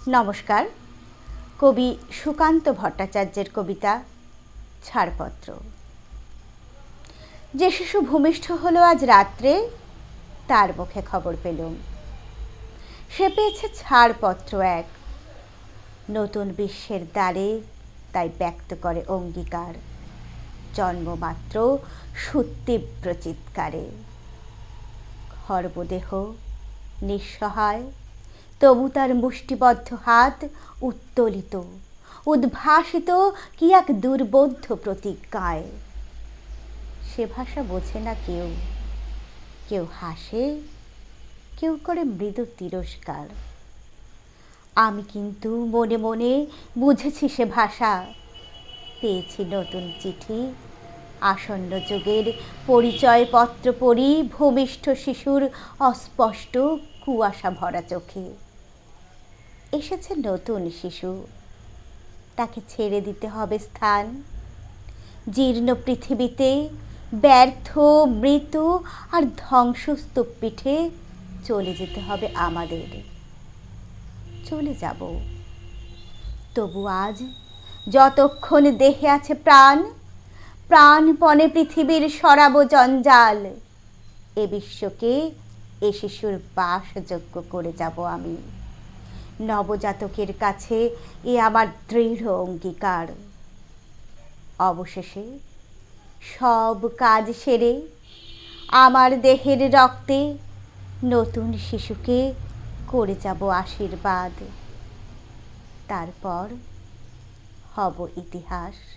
নমস্কার। কবি সুকান্ত ভট্টাচার্যের কবিতা ছাড়পত্র। যে শিশু ভূমিষ্ঠ হলো আজ রাত্রে, তার মুখে খবর পেলুম সে পেয়েছে ছাড়পত্র এক। নতুন বিশ্বের দ্বারে তাই ব্যক্ত করে অঙ্গীকার, জন্মমাত্র সুতীব্র চিৎকারে। খর্বদেহ নিঃসহায়, তবু তার মুষ্টিবদ্ধ হাত উত্তোলিত, উদ্ভাসিত কি এক দুর্বোধ্য প্রতিজ্ঞায়। সে ভাষা বোঝে না কেউ, কেউ হাসে, কেউ করে মৃদু তিরস্কার। আমি কিন্তু মনে মনে বুঝেছি সে ভাষা। পেয়েছি নতুন চিঠি, আসন্ন যুগের পরিচয়পত্র পড়ি ভূমিষ্ঠ শিশুর অস্পষ্ট কুয়াশা ভরা চোখে। এসেছে নতুন শিশু, তাকে ছেড়ে দিতে হবে স্থান। জীর্ণ পৃথিবীতে ব্যর্থ, মৃত আর ধ্বংসস্তূপ পিঠে চলে যেতে হবে আমাদের। চলে যাব, তবু আজ যতক্ষণ দেহে আছে প্রাণ, প্রাণপণে পৃথিবীর সরাবো জঞ্জাল। এ বিশ্বকে এ শিশুর বাসযোগ্য করে যাব আমি। নবজাতকের কাছে এ আমার দৃঢ় অঙ্গীকার। অবশেষে সব কাজ সেরে আমার দেহের রক্তে নতুন শিশুকে করে যাব আশীর্বাদ। তারপর হব ইতিহাস।